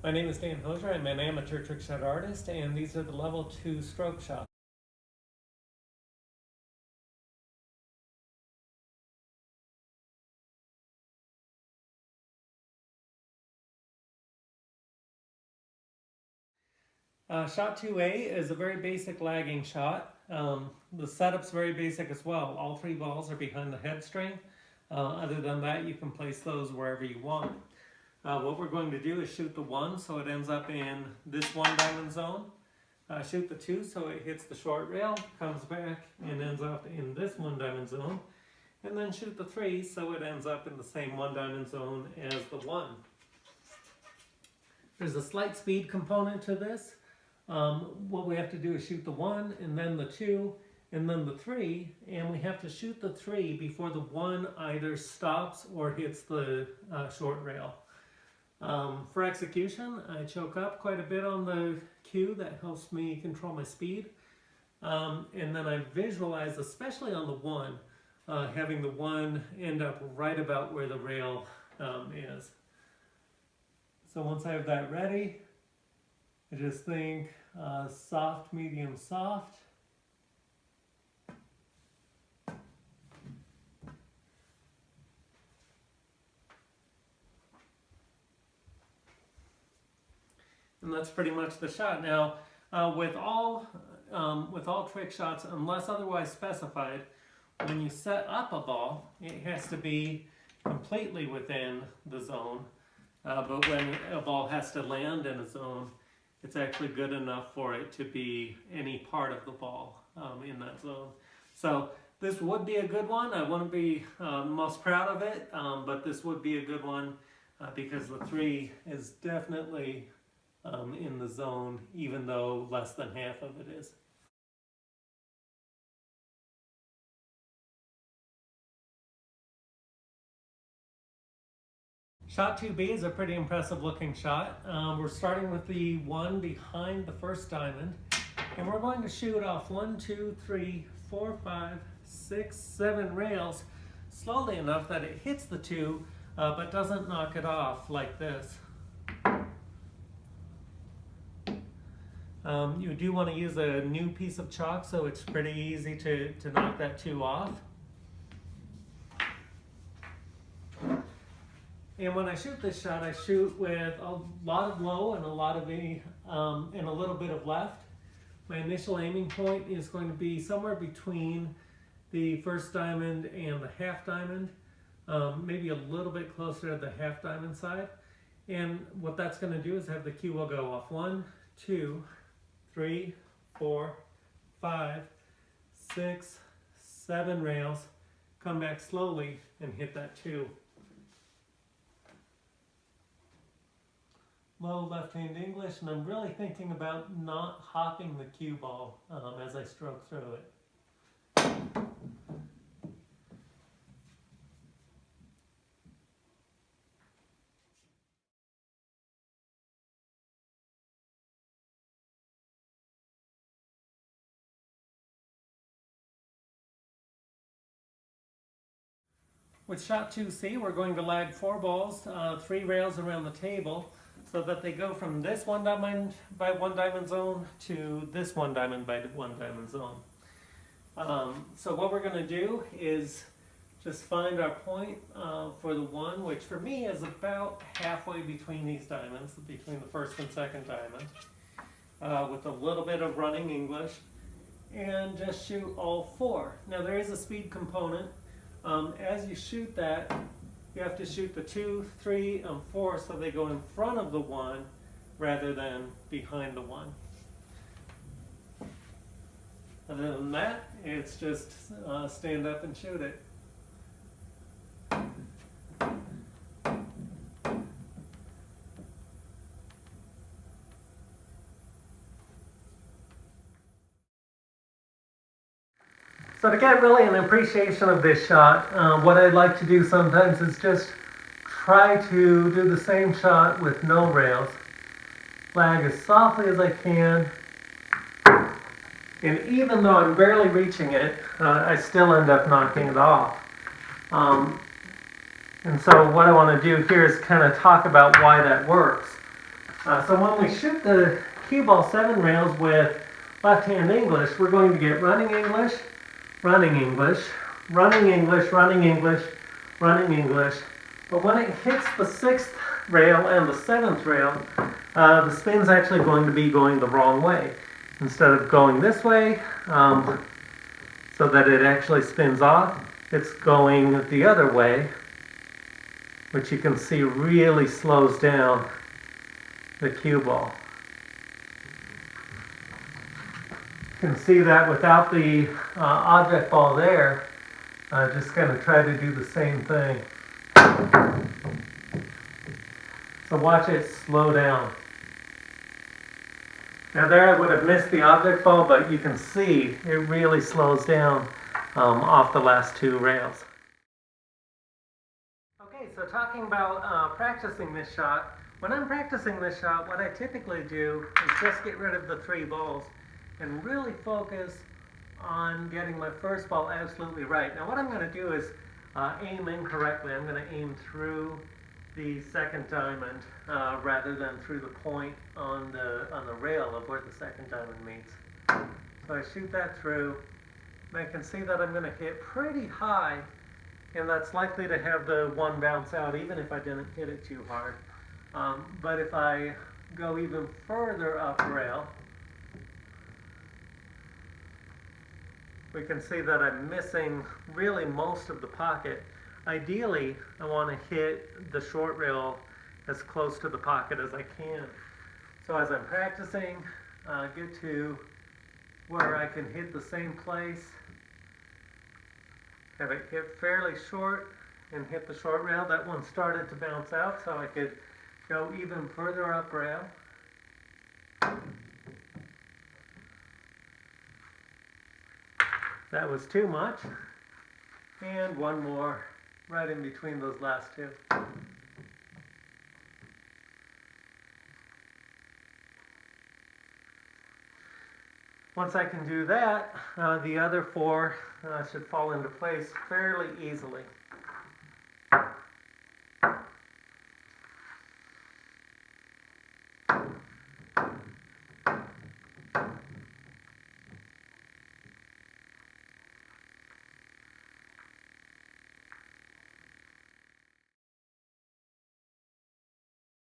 My name is Dan Hosier. I'm an amateur trick shot artist, and these are the level 2 stroke shots. Shot 2A is a very basic lagging shot. The setup's very basic as well. All 3 balls are behind the head string. Other than that, you can place those wherever you want. What we're going to do is shoot the 1 so it ends up in this 1 diamond zone. Shoot the 2 so it hits the short rail, comes back and ends up in this 1 diamond zone. And then shoot the 3 so it ends up in the same 1 diamond zone as the 1. There's a slight speed component to this. What we have to do is shoot the 1 and then the 2 and then the 3, and we have to shoot the 3 before the 1 either stops or hits the short rail. For execution, I choke up quite a bit on the cue. That helps me control my speed. And then I visualize, especially on the 1, having the 1 end up right about where the rail is. So once I have that ready, I just think soft, medium, soft. And that's pretty much the shot. Now, with all trick shots, unless otherwise specified, when you set up a ball, it has to be completely within the zone. But when a ball has to land in a zone, it's actually good enough for it to be any part of the ball in that zone. So this would be a good one. I wouldn't be most proud of it, but this would be a good one because the 3 is definitely in the zone, even though less than half of it is. Shot 2B is a pretty impressive looking shot. We're starting with the 1 behind the first diamond, and we're going to shoot off 1, 2, 3, 4, 5, 6, 7 rails slowly enough that it hits the 2, but doesn't knock it off like this. You do want to use a new piece of chalk, so it's pretty easy to knock that 2 off. And when I shoot this shot, I shoot with a lot of low and a lot of and a little bit of left. My initial aiming point is going to be somewhere between the first diamond and the half diamond, maybe a little bit closer to the half diamond side. And what that's going to do is have the cue will go off 1, 2, 3, 4, 5, 6, 7 rails, come back slowly and hit that 2. Low left hand English, and I'm really thinking about not hopping the cue ball as I stroke through it. With shot 2C, we're going to lag 4 balls, 3 rails around the table, so that they go from this 1 diamond by 1 diamond zone to this 1 diamond by 1 diamond zone. So what we're going to do is just find our point for the 1, which for me is about halfway between these diamonds, between the first and second diamond, with a little bit of running English, and just shoot all 4. Now there is a speed component. As you shoot that, you have to shoot the 2, 3, and 4 so they go in front of the 1 rather than behind the 1. Other than that, it's just stand up and shoot it. So to get really an appreciation of this shot, what I'd like to do sometimes is just try to do the same shot with no rails. Lag as softly as I can. And even though I'm barely reaching it, I still end up knocking it off. And so what I want to do here is kind of talk about why that works. So when we shoot the cue ball 7 rails with left-hand English, we're going to get running English, running English, running English, running English, running English. But when it hits the 6th rail and the 7th rail, the spin's actually going to be going the wrong way. Instead of going this way, so that it actually spins off, it's going the other way, which you can see really slows down the cue ball. You can see that without the object ball there. Just going to try to do the same thing. So watch it slow down. Now there I would have missed the object ball, but you can see it really slows down off the last 2 rails. Okay, so talking about practicing this shot. When I'm practicing this shot, what I typically do is just get rid of the 3 balls and really focus on getting my first ball absolutely right. Now what I'm going to do is aim incorrectly. I'm going to aim through the 2nd diamond rather than through the point on the rail of where the 2nd diamond meets. So I shoot that through, and I can see that I'm going to hit pretty high, and that's likely to have the 1 bounce out even if I didn't hit it too hard. But if I go even further up rail, we can see that I'm missing really most of the pocket. Ideally, I want to hit the short rail as close to the pocket as I can. So as I'm practicing, get to where I can hit the same place, have it hit fairly short, and hit the short rail. That one started to bounce out, so I could go even further up rail. That was too much. And one more right in between those last 2. Once I can do that, the other 4 should fall into place fairly easily.